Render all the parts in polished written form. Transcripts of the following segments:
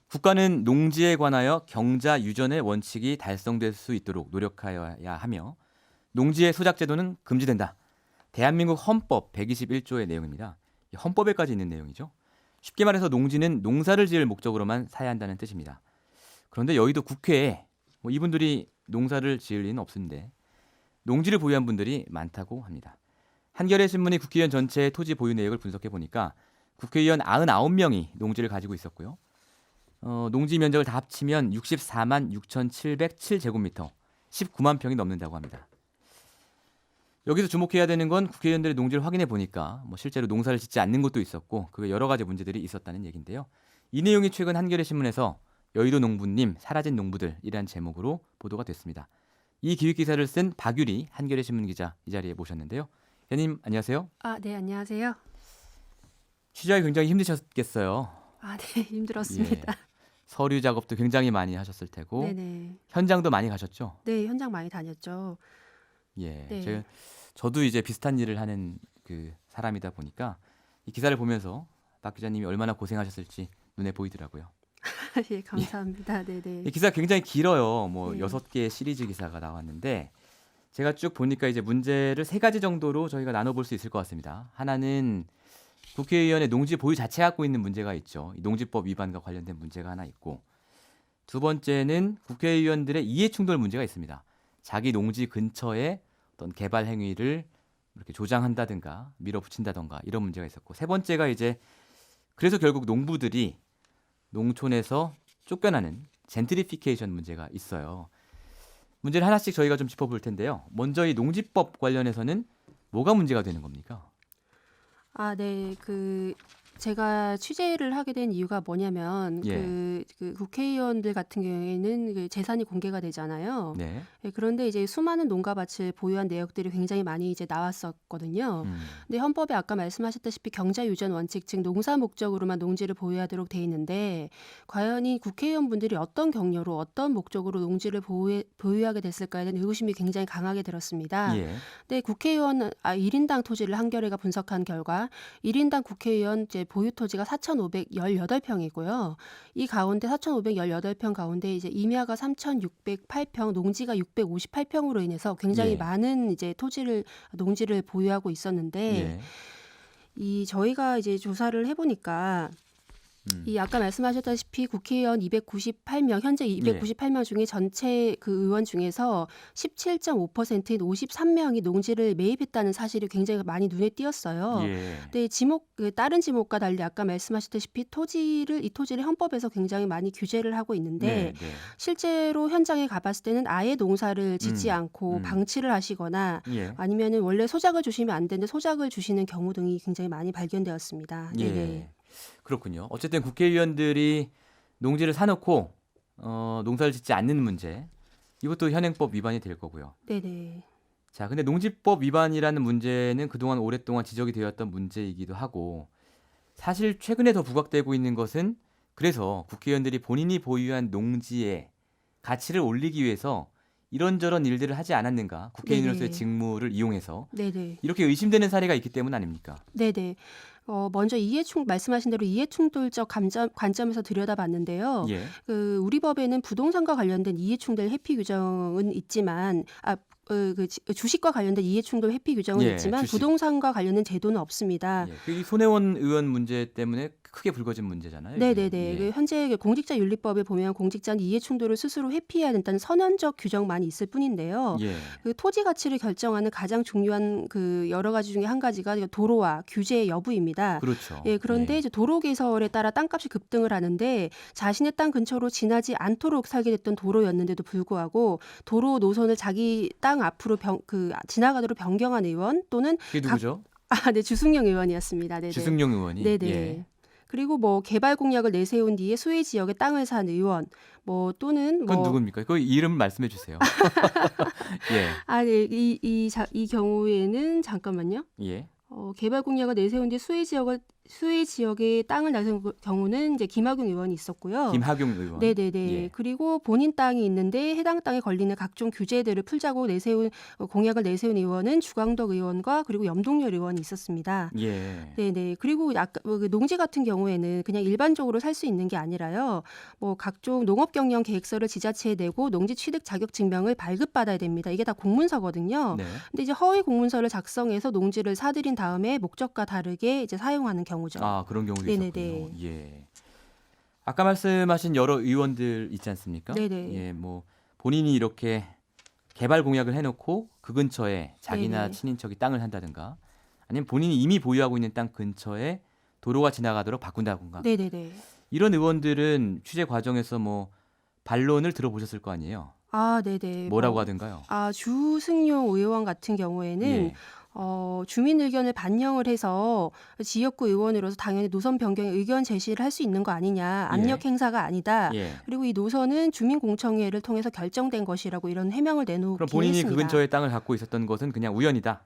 국가는 농지에 관하여 경자 유전의 원칙이 달성될 수 있도록 노력하여야 하며 농지의 소작 제도는 금지된다. 대한민국 헌법 121조의 내용입니다. 이 헌법에까지 있는 내용이죠. 쉽게 말해서 농지는 농사를 지을 목적으로만 사야 한다는 뜻입니다. 그런데 여의도 국회에 이분들이 농사를 지을 리는 없는데 농지를 보유한 분들이 많다고 합니다. 한겨레 신문이 국회의원 전체의 토지 보유 내역을 분석해 보니까 국회의원 99명이 농지를 가지고 있었고요. 농지 면적을 다 합치면 64만 6,707제곱미터, 19만 평이 넘는다고 합니다. 여기서 주목해야 되는 건 국회의원들의 농지를 확인해 보니까 실제로 농사를 짓지 않는 곳도 있었고 그 여러 가지 문제들이 있었다는 얘기인데요. 이 내용이 최근 한겨레 신문에서 여의도 농부님 사라진 농부들이라는 제목으로 보도가 됐습니다. 이 기획 기사를 쓴 박유리 한겨레 신문 기자 이 자리에 모셨는데요. 회원님 안녕하세요. 네, 안녕하세요. 취재하기 굉장히 힘드셨겠어요. 네, 힘들었습니다. 예, 서류 작업도 굉장히 많이 하셨을 테고 네네. 현장도 많이 가셨죠? 네, 현장 많이 다녔죠. 예, 네. 저도 이제 비슷한 일을 하는 그 사람이다 보니까 이 기사를 보면서 박 기자님이 얼마나 고생하셨을지 눈에 보이더라고요. 예, 감사합니다. 네네. 이 기사 굉장히 길어요. 네. 6개의 시리즈 기사가 나왔는데 제가 쭉 보니까 이제 문제를 3가지 정도로 저희가 나눠볼 수 있을 것 같습니다. 하나는 국회의원의 농지 보유 자체가 갖고 있는 문제가 있죠. 이 농지법 위반과 관련된 문제가 하나 있고, 두 번째는 국회의원들의 이해충돌 문제가 있습니다. 자기 농지 근처에 어떤 개발 행위를 이렇게 조장한다든가 밀어붙인다든가 이런 문제가 있었고, 세 번째가 이제 그래서 결국 농부들이 농촌에서 쫓겨나는 젠트리피케이션 문제가 있어요. 문제를 하나씩 저희가 좀 짚어볼 텐데요. 먼저 이 농지법 관련해서는 뭐가 문제가 되는 겁니까? 네. 제가 취재를 하게 된 이유가 뭐냐면 예. 그 국회의원들 같은 경우에는 그 재산이 공개가 되잖아요. 네. 예, 그런데 이제 수많은 농가밭을 보유한 내역들이 굉장히 많이 이제 나왔었거든요. 음. 근데 헌법에 아까 말씀하셨다시피 경자 유전 원칙, 즉 농사 목적으로만 농지를 보유하도록 돼 있는데 과연 이 국회의원분들이 어떤 경로로 어떤 목적으로 농지를 보유하게 됐을까에 대한 의구심이 굉장히 강하게 들었습니다. 예. 근데 국회의원 1인당 토지를 한겨레가 분석한 결과 1인당 국회의원 이제 보유 토지가 4,518평이고요. 이 가운데 4,518평 가운데 이제 임야가 3,608평, 농지가 658평으로 인해서 굉장히 예. 많은 이제 농지를 보유하고 있었는데 예. 이 저희가 이제 조사를 해보니까 이 아까 말씀하셨다시피 국회의원 298명, 현재 예. 298명 중에 전체 그 의원 중에서 17.5%인 53명이 농지를 매입했다는 사실이 굉장히 많이 눈에 띄었어요. 예. 근데 다른 지목과 달리 아까 말씀하셨다시피 이 토지를 헌법에서 굉장히 많이 규제를 하고 있는데 네. 실제로 현장에 가봤을 때는 아예 농사를 짓지 않고 음. 방치를 하시거나 예. 아니면은 원래 소작을 주시면 안 되는데 소작을 주시는 경우 등이 굉장히 많이 발견되었습니다. 네네. 예. 그렇군요. 어쨌든 국회의원들이 농지를 사놓고 농사를 짓지 않는 문제, 이것도 현행법 위반이 될 거고요. 네네. 자, 근데 농지법 위반이라는 문제는 그동안 오랫동안 지적이 되었던 문제이기도 하고, 사실 최근에 더 부각되고 있는 것은 그래서 국회의원들이 본인이 보유한 농지의 가치를 올리기 위해서 이런저런 일들을 하지 않았는가, 국회의원으로서의 네네. 직무를 이용해서 네네. 이렇게 의심되는 사례가 있기 때문 아닙니까? 네네. 먼저 말씀하신 대로 이해충돌적 관점에서 들여다봤는데요. 예. 우리 법에는 부동산과 관련된 이해충돌 회피 규정은 있지만, 주식과 관련된 이해충돌 회피 규정은 예, 있지만 주식. 부동산과 관련된 제도는 없습니다. 예. 이 손혜원 의원 문제 때문에 크게 불거진 문제잖아요. 네네네. 예. 현재 공직자윤리법에 보면 공직자는 이해충돌을 스스로 회피해야 된다는 선언적 규정만이 있을 뿐인데요. 예. 토지 가치를 결정하는 가장 중요한 여러 가지 중에 한 가지가 도로와 규제 여부입니다. 그렇죠. 예, 그런데 이제 도로 개설에 따라 땅값이 급등을 하는데 자신의 땅 근처로 지나지 않도록 설계 됐던 도로였는데도 불구하고 도로 노선을 자기 땅 앞으로 지나가도록 변경한 의원 또는 그게 누구죠? 네, 주승용 의원이었습니다. 네네. 주승용 의원이. 네네. 예. 그리고 개발 공약을 내세운 뒤에 소외 지역에 땅을 산 의원, 또는 그건 누굽니까? 그 이름 말씀해 주세요. 예. 네, 이 경우에는 잠깐만요. 예. 개발 공약을 내세운 뒤 수의 지역에 땅을 나선 경우는 이제 김학용 의원이 있었고요. 김학용 의원. 네네네. 예. 그리고 본인 땅이 있는데 해당 땅에 걸리는 각종 규제들을 풀자고 공약을 내세운 의원은 주광덕 의원과 그리고 염동열 의원이 있었습니다. 예. 네네. 그리고 아까 그 농지 같은 경우에는 그냥 일반적으로 살 수 있는 게 아니라요. 뭐 각종 농업 경영 계획서를 지자체에 내고 농지 취득 자격 증명을 발급받아야 됩니다. 이게 다 공문서거든요. 네. 근데 이제 허위 공문서를 작성해서 농지를 사들인 다음에 목적과 다르게 이제 사용하는 경우죠. 아, 그런 경우도 네네네. 있었군요. 예. 아까 말씀하신 여러 의원들 있지 않습니까? 네네. 예, 뭐 본인이 이렇게 개발 공약을 해놓고 그 근처에 자기나 네네. 친인척이 땅을 한다든가, 아니면 본인이 이미 보유하고 있는 땅 근처에 도로가 지나가도록 바꾼다든가, 네네네. 이런 의원들은 취재 과정에서 뭐 반론을 들어보셨을 거 아니에요? 아, 네네. 뭐라고 하던가요? 주승용 의원 같은 경우에는 예, 주민 의견을 반영을 해서 지역구 의원으로서 당연히 노선 변경에 의견 제시를 할 수 있는 거 아니냐. 압력 행사가 아니다. 예. 그리고 이 노선은 주민공청회를 통해서 결정된 것이라고 이런 해명을 그럼 내놓긴 본인이 했습니다. 그 근처에 땅을 갖고 있었던 것은 그냥 우연이다,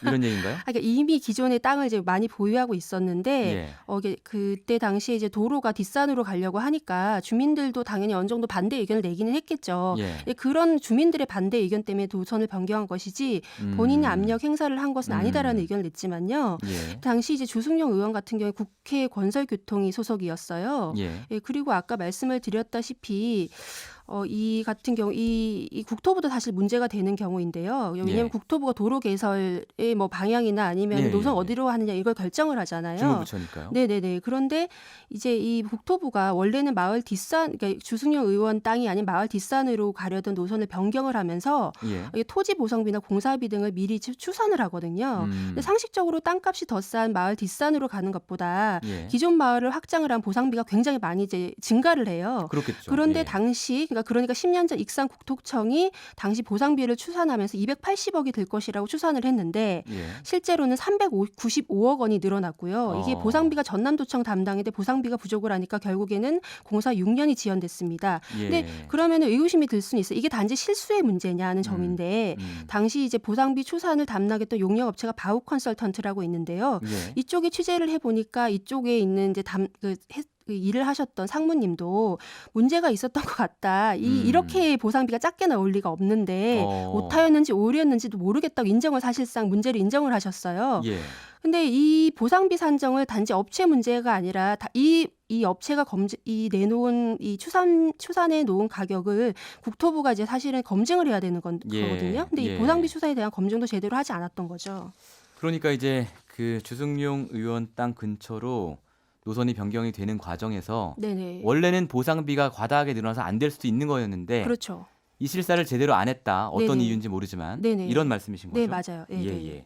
이런 얘기인가요? 그러니까 이미 기존의 땅을 이제 많이 보유하고 있었는데 예, 이게 그때 당시에 이제 도로가 뒷산으로 가려고 하니까 주민들도 당연히 어느 정도 반대 의견을 내기는 했겠죠. 예. 그런 주민들의 반대 의견 때문에 노선을 변경한 것이지 본인이 압력 행사를 한 것은 아니다라는 음. 의견을 냈지만요. 예, 당시 이제 주승용 의원 같은 경우에 국회 건설교통위 소속이었어요. 예, 그리고 아까 말씀을 드렸다시피 이 같은 경우 이 국토부도 사실 문제가 되는 경우인데요. 왜냐하면 예. 국토부가 도로 개설의 뭐 방향이나 아니면 예, 노선 예, 예. 어디로 하느냐 이걸 결정을 하잖아요. 주무부처니까요. 네네네. 그런데 이제 이 국토부가 원래는 마을 뒷산, 그러니까 주승용 의원 땅이 아닌 마을 뒷산으로 가려던 노선을 변경을 하면서 예. 이게 토지 보상비나 공사비 등을 미리 추산을 하거든요. 근데 상식적으로 땅값이 더 싼 마을 뒷산으로 가는 것보다 예. 기존 마을을 확장을 한 보상비가 굉장히 많이 이제 증가를 해요. 그렇겠죠. 그런데 예. 당시 그러니까 10년 전 익산국토청이 당시 보상비를 추산하면서 280억이 들 것이라고 추산을 했는데 예. 실제로는 395억 원이 늘어났고요. 이게 보상비가 전남도청 담당인데 보상비가 부족을 하니까 결국에는 공사 6년이 지연됐습니다. 예. 근데 그러면 의구심이 들 수는 있어요. 이게 단지 실수의 문제냐는 점인데 당시 이제 보상비 추산을 담당했던 용역업체가 바우 컨설턴트라고 있는데요. 예. 이쪽에 취재를 해보니까 이쪽에 있는 이제 그 일을 하셨던 상무님도 문제가 있었던 것 같다. 이렇게 보상비가 작게 나올 리가 없는데 오타였는지 오류였는지도 모르겠다고 사실상 문제를 인정을 하셨어요. 예. 근데 이 보상비 산정을 단지 업체 문제가 아니라 이 업체가 내놓은 이 추산해 놓은 가격을 국토부가 이제 사실은 검증을 해야 되는 거거든요. 근데 이 보상비 추산에 대한 검증도 제대로 하지 않았던 거죠. 그러니까 이제 그 주승용 의원 땅 근처로 노선이 변경이 되는 과정에서 네네. 원래는 보상비가 과다하게 늘어나서 안 될 수도 있는 거였는데 그렇죠. 이 실사를 제대로 안 했다. 어떤 네네. 이유인지 모르지만 네네. 이런 말씀이신 거죠? 네, 맞아요. 네, 예, 네. 예.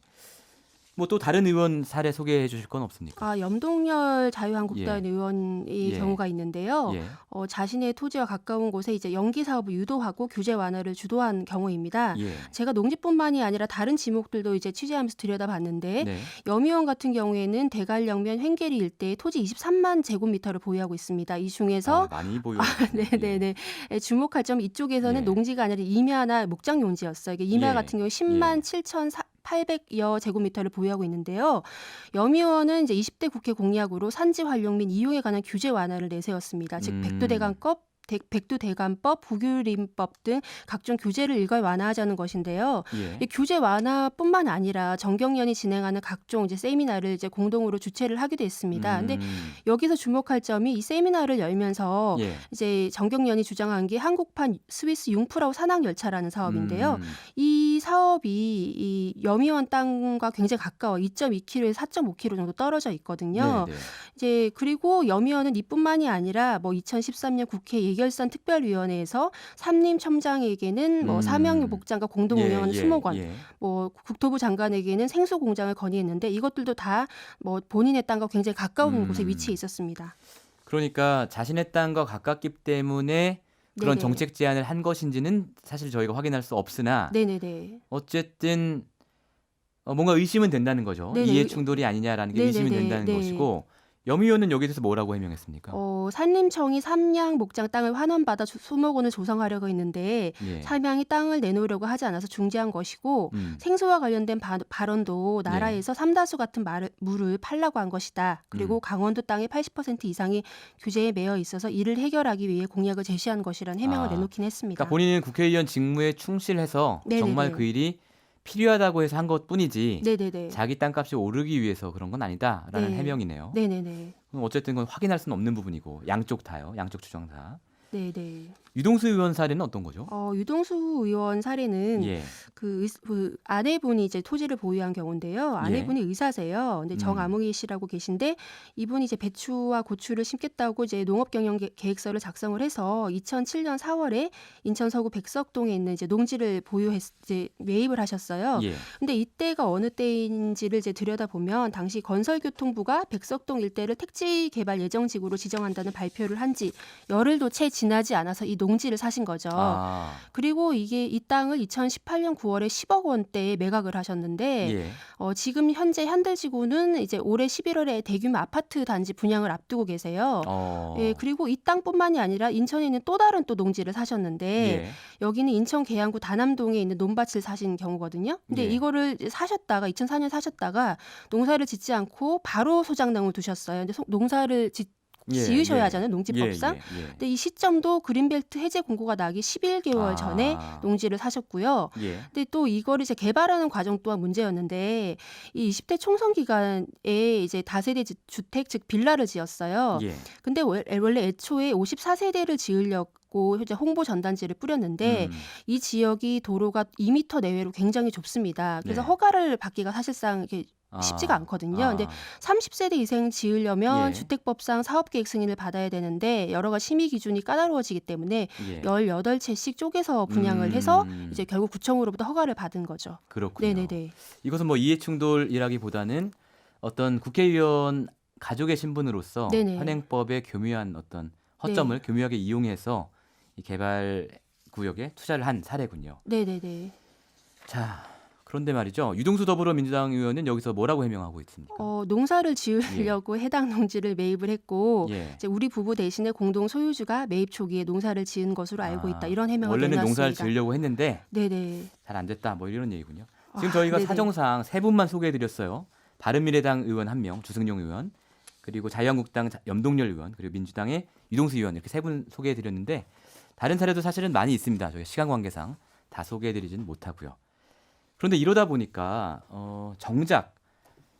뭐 또 다른 의원 사례 소개해 주실 건 없습니까? 염동열 자유한국당 의원의 예. 경우가 있는데요. 예. 자신의 토지와 가까운 곳에 이제 연기 사업을 유도하고 규제 완화를 주도한 경우입니다. 예. 제가 농지뿐만이 아니라 다른 지목들도 이제 취재하면서 들여다봤는데 네. 염 의원 같은 경우에는 대관령면 횡계리 일대에 토지 23만 제곱미터를 보유하고 있습니다. 이 중에서 많이 보여. 네네네. 주목할 점 이쪽에서는 예. 농지가 아니라 임야나 목장 용지였어요. 이게 임야 예. 같은 경우 10만 7,800여 제곱미터를 보유하고 있는데요. 염 의원은 이제 20대 국회 공약으로 산지 활용 및 이용에 관한 규제 완화를 내세웠습니다. 즉 백두대간법, 부규림법 등 각종 규제를 일괄 완화하자는 것인데요. 예. 이 규제 완화뿐만 아니라 정경련이 진행하는 각종 이제 세미나를 이제 공동으로 주최를 하기도 했습니다. 근데 여기서 주목할 점이 이 세미나를 열면서 예. 이제 정경련이 주장한 게 한국판 스위스 융프라우 산악 열차라는 사업인데요. 이 사업이 이 염 의원 땅과 굉장히 가까워 2.2km에서 4.5km 정도 떨어져 있거든요. 네, 네. 이제 그리고 염 의원은 이뿐만이 아니라 뭐 2013년 국회 예결산 특별위원회에서 산림청장에게는 뭐 사명 복장과 공동 운영하는 수목원, 뭐 국토부 장관에게는 생수 공장을 건의했는데 이것들도 다 뭐 본인의 땅과 굉장히 가까운 곳에 위치해 있었습니다. 그러니까 자신의 땅과 가깝기 때문에 그런 네네. 정책 제안을 한 것인지는 사실 저희가 확인할 수 없으나 네네네. 어쨌든 뭔가 의심은 된다는 거죠. 네네. 이해 충돌이 아니냐라는 게 의심이 네네네. 된다는 네. 것이고, 염 의원은 여기에 대해서 뭐라고 해명했습니까? 산림청이 삼양 목장 땅을 환원받아 수목원을 조성하려고 했는데 예. 삼양이 땅을 내놓으려고 하지 않아서 중지한 것이고 음. 생소와 관련된 발언도 나라에서 삼다수 같은 물을 팔라고 한 것이다. 그리고 강원도 땅의 80% 이상이 규제에 매여 있어서 이를 해결하기 위해 공약을 제시한 것이라는 해명을 내놓긴 했습니다. 그러니까 본인은 국회의원 직무에 충실해서 네네네. 정말 그 일이 필요하다고 해서 한 것뿐이지 네네네. 자기 땅값이 오르기 위해서 그런 건 아니다라는 네. 해명이네요. 네네네. 그럼 어쨌든 그건 확인할 수는 없는 부분이고 양쪽 다요. 양쪽 주장 다. 네네. 유동수 의원 사례는 어떤 거죠? 유동수 의원 사례는 예. 그 아내분이 이제 토지를 보유한 경우인데요. 아내분이 의사세요. 근데 정아무개 씨라고 계신데 이분이 이제 배추와 고추를 심겠다고 이제 농업 경영 계획서를 작성을 해서 2007년 4월에 인천 서구 백석동에 있는 이제 농지를 이제 매입을 하셨어요. 예. 근데 이때가 어느 때인지를 이제 들여다보면 당시 건설교통부가 백석동 일대를 택지 개발 예정지구로 지정한다는 발표를 한 지 열흘도 채 지나지 않아서 이 농지를 사신 거죠. 그리고 이 땅을 2018년 9월에 10억 원대에 매각을 하셨는데 예. 지금 현재 현대지구는 이제 올해 11월에 대규모 아파트 단지 분양을 앞두고 계세요. 예, 그리고 이 땅뿐만이 아니라 인천에 있는 또 다른 또 농지를 사셨는데 예. 여기는 인천 계양구 다남동에 있는 논밭을 사신 경우거든요. 근데 예. 이거를 사셨다가 2004년 사셨다가 농사를 짓지 않고 바로 소장농을 두셨어요. 근데 농사를 지으셔야 하잖아요. 농지법상. 근데 이 시점도 그린벨트 해제 공고가 나기 11개월 전에 농지를 사셨고요. 근데 또 이거를 이제 개발하는 과정 또한 문제였는데 이 20대 총선 기간에 이제 다세대 주택 즉 빌라를 지었어요. 근데 원래 애초에 54세대를 지으려고 이제 홍보 전단지를 뿌렸는데 이 지역이 도로가 2m 내외로 굉장히 좁습니다. 그래서 허가를 받기가 사실상 이렇게 쉽지가 않거든요. 근데 30세대 이상 지으려면 주택법상 사업계획 승인을 받아야 되는데 여러 가지 심의 기준이 까다로워지기 때문에 18채씩 쪼개서 분양을 해서 이제 결국 구청으로부터 허가를 받은 거죠. 그렇군요. 네네네. 이것은 뭐 이해충돌이라기보다는 어떤 국회의원 가족의 신분으로서 네네. 현행법의 교묘한 어떤 허점을 교묘하게 이용해서 이 개발 구역에 투자를 한 사례군요. 네네네. 자. 그런데 말이죠. 유동수 더불어민주당 의원은 여기서 뭐라고 해명하고 있습니까? 농사를 지으려고 해당 농지를 매입을 했고 이제 우리 부부 대신에 공동 소유주가 매입 초기에 농사를 지은 것으로 알고 있다. 이런 해명을 원래는 내놨습니다. 농사를 지으려고 했는데 네네. 잘 안 됐다. 뭐 이런 얘기군요. 지금 저희가 사정상 세 분만 소개해드렸어요. 바른미래당 의원 1명, 주승용 의원, 그리고 자유한국당 염동열 의원, 그리고 민주당의 유동수 의원 이렇게 세 분 소개해드렸는데 다른 사례도 사실은 많이 있습니다. 저희 시간 관계상 다 소개해드리지는 못하고요. 그런데 이러다 보니까 정작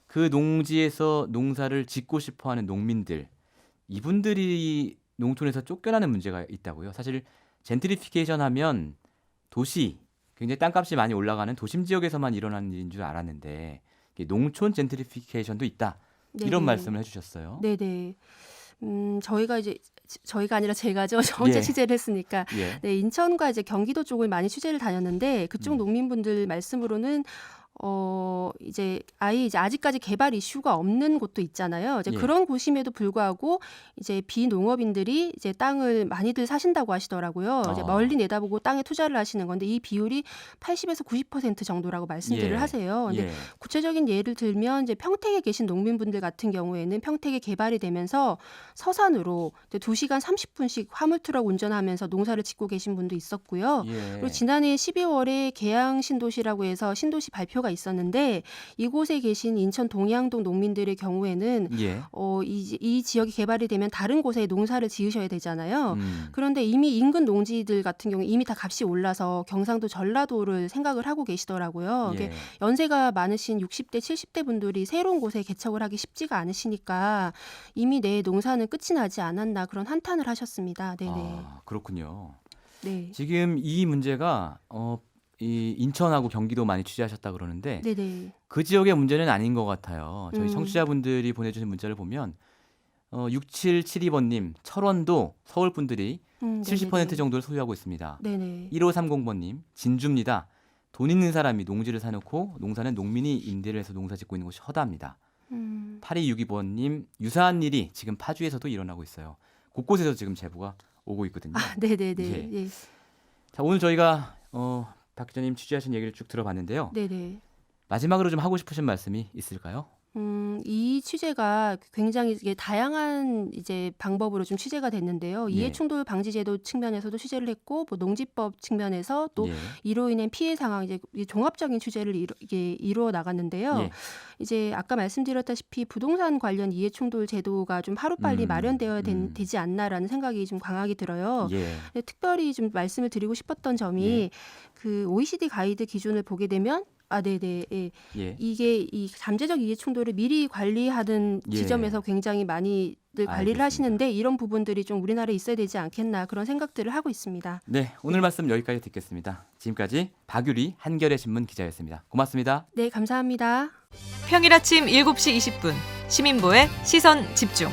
그 농지에서 농사를 짓고 싶어하는 농민들 이분들이 농촌에서 쫓겨나는 문제가 있다고요. 사실 젠트리피케이션 하면 도시 굉장히 땅값이 많이 올라가는 도심 지역에서만 일어나는 일인 줄 알았는데 농촌 젠트리피케이션도 있다. 이런 말씀을 해주셨어요. 네네. 저희가 아니라 제가죠. 저 혼자 취재를 했으니까. 네, 인천과 이제 경기도 쪽을 많이 취재를 다녔는데 그쪽 농민분들 말씀으로는 이제 아직까지 개발 이슈가 없는 곳도 있잖아요. 이제 그런 곳임에도 불구하고 이제 비농업인들이 이제 땅을 많이들 사신다고 하시더라고요. 이제 멀리 내다보고 땅에 투자를 하시는 건데 이 비율이 80에서 90% 정도라고 말씀들을 하세요. 근데 구체적인 예를 들면 이제 평택에 계신 농민분들 같은 경우에는 평택에 개발이 되면서 서산으로 2시간 30분씩 화물트럭 운전하면서 농사를 짓고 계신 분도 있었고요. 그리고 지난해 12월에 계양 신도시라고 해서 신도시 발표가 있었는데 이곳에 계신 인천 동양동 농민들의 경우에는 이 지역이 개발이 되면 다른 곳에 농사를 지으셔야 되잖아요. 그런데 이미 인근 농지들 같은 경우 이미 다 값이 올라서 경상도 전라도를 생각을 하고 계시더라고요. 연세가 많으신 60대 70대 분들이 새로운 곳에 개척을 하기 쉽지가 않으시니까 이미 내 농사는 끝이 나지 않았나 그런 한탄을 하셨습니다. 네네. 그렇군요. 네. 지금 이 문제가 이 인천하고 경기도 많이 취재하셨다 그러는데 그 지역의 문제는 아닌 것 같아요. 저희 청취자분들이 보내주신 문자를 보면 6772번님 철원도 서울 분들이 70% 정도를 소유하고 있습니다. 1530번님 진주입니다. 돈 있는 사람이 농지를 사놓고 농사는 농민이 임대를 해서 농사 짓고 있는 것이 허다합니다. 8262번님 유사한 일이 지금 파주에서도 일어나고 있어요. 곳곳에서 지금 제보가 오고 있거든요. 네네네. 자 오늘 저희가 박 기자님 취재하신 얘기를 쭉 들어봤는데요. 마지막으로 좀 하고 싶으신 말씀이 있을까요? 이 취재가 굉장히 이게 다양한 이제 방법으로 좀 취재가 됐는데요. 예. 이해충돌 방지제도 측면에서도 취재를 했고, 뭐 농지법 측면에서 또 예. 이로 인한 피해 상황 이제 이 종합적인 취재를 이게 이루어 나갔는데요. 예. 이제 아까 말씀드렸다시피 부동산 관련 이해충돌 제도가 좀 하루빨리 마련되어야 되지 않나라는 생각이 좀 강하게 들어요. 예. 근데 특별히 좀 말씀을 드리고 싶었던 점이 예. 그 OECD 가이드 기준을 보게 되면 네네. 예. 예. 이게 이 잠재적 이해 충돌을 미리 관리하는 예. 지점에서 굉장히 많이들 관리를 알겠습니다. 하시는데 이런 부분들이 좀 우리나라에 있어야 되지 않겠나 그런 생각들을 하고 있습니다. 네, 오늘 말씀 여기까지 듣겠습니다. 지금까지 박유리 한겨레 신문 기자였습니다. 고맙습니다. 네, 감사합니다. 평일 아침 7시 20분 시민보의 시선 집중.